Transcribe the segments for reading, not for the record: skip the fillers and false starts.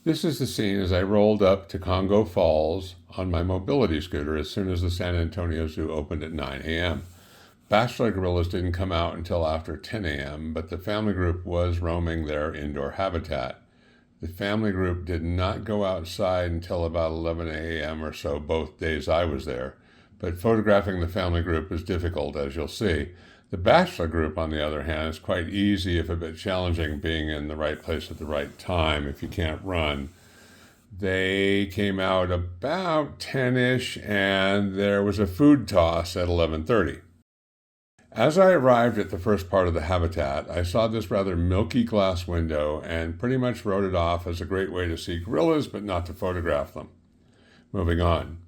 This is the scene as I rolled up to Congo Falls on my mobility scooter as soon as the San Antonio Zoo opened at 9 a.m. Bachelor gorillas didn't come out until after 10 a.m., but the family group was roaming their indoor habitat. The family group did not go outside until about 11 a.m. or so both days I was there, but photographing the family group is difficult, as you'll see. The bachelor group, on the other hand, is quite easy, if a bit challenging, being in the right place at the right time if you can't run. They came out about 10-ish, and there was a food toss at 11:30. As I arrived at the first part of the habitat, I saw this rather milky glass window and pretty much wrote it off as a great way to see gorillas, but not to photograph them. Moving on.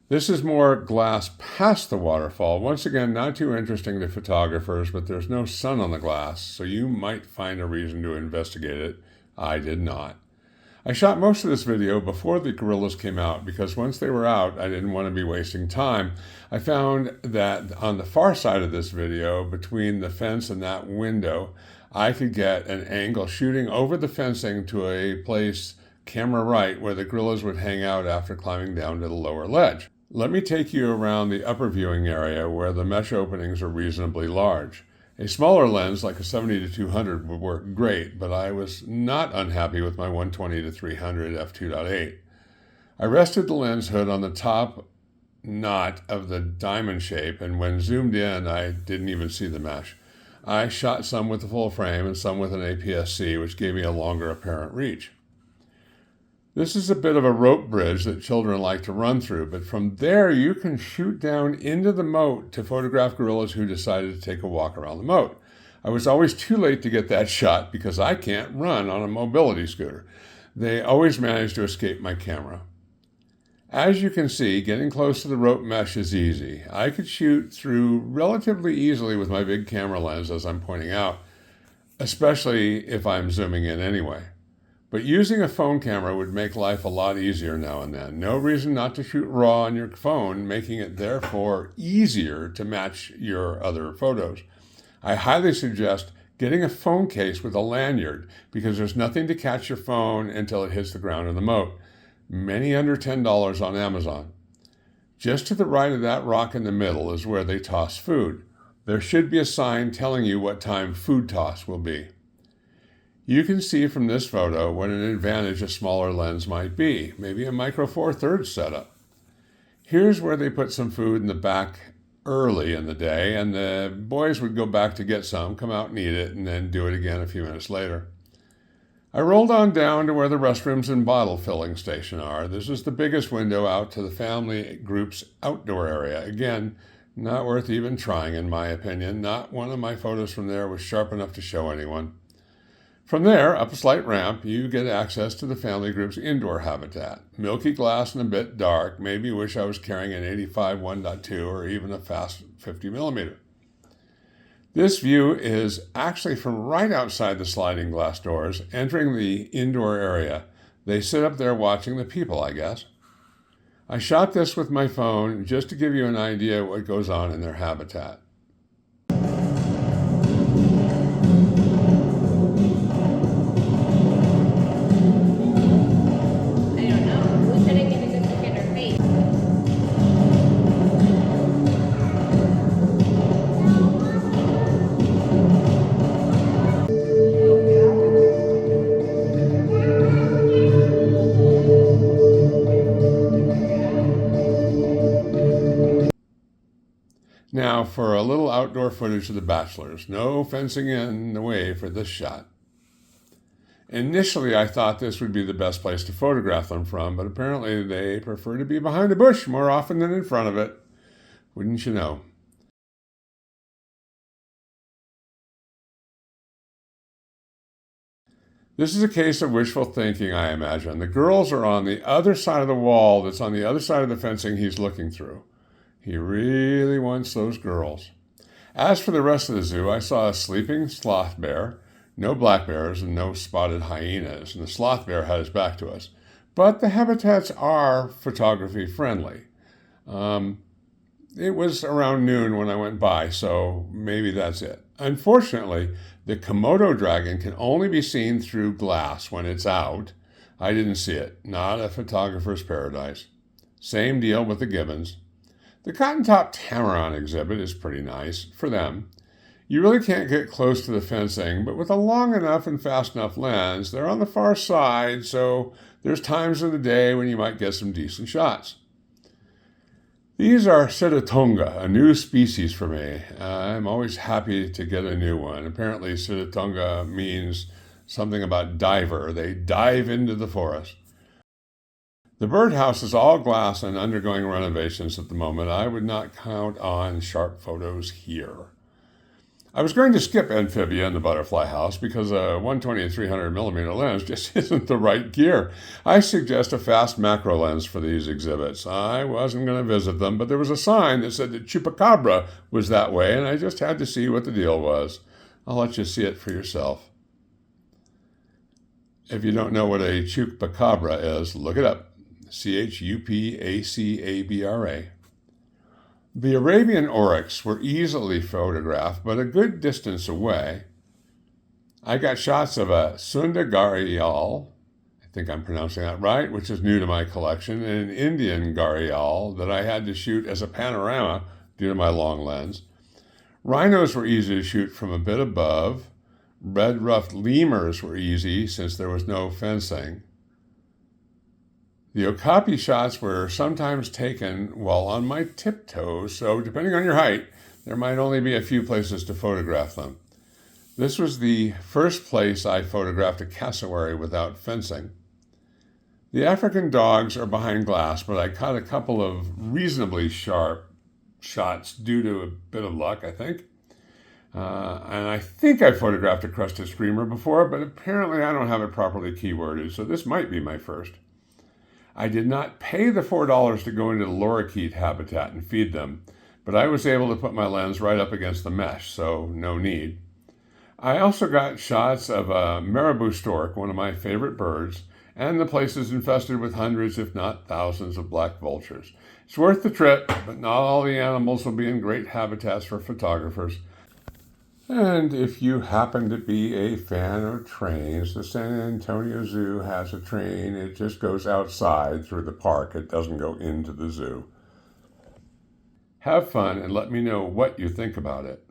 This is more glass past the waterfall. Once again, not too interesting to photographers, but there's no sun on the glass, so you might find a reason to investigate it. I did not. I shot most of this video before the gorillas came out because once they were out, I didn't want to be wasting time. I found that on the far side of this video, between the fence and that window, I could get an angle shooting over the fencing to a place camera right where the gorillas would hang out after climbing down to the lower ledge. Let me take you around the upper viewing area where the mesh openings are reasonably large. A smaller lens like a 70-200 would work great, but I was not unhappy with my 120-300 f2.8. I rested the lens hood on the top knot of the diamond shape, and when zoomed in, I didn't even see the mesh. I shot some with the full frame and some with an APS-C, which gave me a longer apparent reach. This is a bit of a rope bridge that children like to run through, but from there you can shoot down into the moat to photograph gorillas who decided to take a walk around the moat. I was always too late to get that shot because I can't run on a mobility scooter. They always manage to escape my camera. As you can see, getting close to the rope mesh is easy. I could shoot through relatively easily with my big camera lens, as I'm pointing out, especially if I'm zooming in anyway. But using a phone camera would make life a lot easier now and then. No reason not to shoot raw on your phone, making it therefore easier to match your other photos. I highly suggest getting a phone case with a lanyard because there's nothing to catch your phone until it hits the ground in the moat. Many under $10 on Amazon. Just to the right of that rock in the middle is where they toss food. There should be a sign telling you what time food toss will be. You can see from this photo what an advantage a smaller lens might be, maybe a micro four thirds setup. Here's where they put some food in the back early in the day, and the boys would go back to get some, come out and eat it, and then do it again a few minutes later. I rolled on down to where the restrooms and bottle filling station are. This is the biggest window out to the family group's outdoor area. Again, not worth even trying in my opinion. Not one of my photos from there was sharp enough to show anyone. From there, up a slight ramp, you get access to the family group's indoor habitat. Milky glass and a bit dark, maybe wish I was carrying an 85 1.2 or even a fast 50mm. This view is actually from right outside the sliding glass doors, entering the indoor area. They sit up there watching the people, I guess. I shot this with my phone just to give you an idea of what goes on in their habitat. Now for a little outdoor footage of the bachelors. No fencing in the way for this shot. Initially, I thought this would be the best place to photograph them from, but apparently they prefer to be behind a bush more often than in front of it. Wouldn't you know? This is a case of wishful thinking, I imagine. The girls are on the other side of the wall that's on the other side of the fencing he's looking through. He really wants those girls. As for the rest of the zoo, I saw a sleeping sloth bear, no black bears, and no spotted hyenas, and the sloth bear had his back to us. But the habitats are photography friendly. It was around noon when I went by, so maybe that's it. Unfortunately, the Komodo dragon can only be seen through glass when it's out. I didn't see it. Not a photographer's paradise. Same deal with the gibbons. The cotton-topped tamarin exhibit is pretty nice, for them. You really can't get close to the fencing, but with a long enough and fast enough lens, they're on the far side, so there's times in the day when you might get some decent shots. These are Sitatunga, a new species for me. I'm always happy to get a new one. Apparently, Sitatunga means something about diver. They dive into the forest. The birdhouse is all glass and undergoing renovations at the moment. I would not count on sharp photos here. I was going to skip amphibia and the butterfly house because a 120 to 300mm lens just isn't the right gear. I suggest a fast macro lens for these exhibits. I wasn't going to visit them, but there was a sign that said that chupacabra was that way, and I just had to see what the deal was. I'll let you see it for yourself. If you don't know what a chupacabra is, look it up. Chupacabra. The Arabian oryx were easily photographed, but a good distance away. I got shots of a Sunda gharial, I think I'm pronouncing that right, which is new to my collection, and an Indian gharial that I had to shoot as a panorama due to my long lens. Rhinos were easy to shoot from a bit above. Red-ruffed lemurs were easy since there was no fencing. The okapi shots were sometimes taken while on my tiptoes, so depending on your height, there might only be a few places to photograph them. This was the first place I photographed a cassowary without fencing. The African dogs are behind glass, but I caught a couple of reasonably sharp shots due to a bit of luck, I think. And I think I photographed a crested screamer before, but apparently I don't have it properly keyworded, so this might be my first. I did not pay the $4 to go into the lorikeet habitat and feed them, but I was able to put my lens right up against the mesh, so no need. I also got shots of a marabou stork, one of my favorite birds, and the place is infested with hundreds, if not thousands, of black vultures. It's worth the trip, but not all the animals will be in great habitats for photographers. And if you happen to be a fan of trains, the San Antonio Zoo has a train. It just goes outside through the park. It doesn't go into the zoo. Have fun and let me know what you think about it.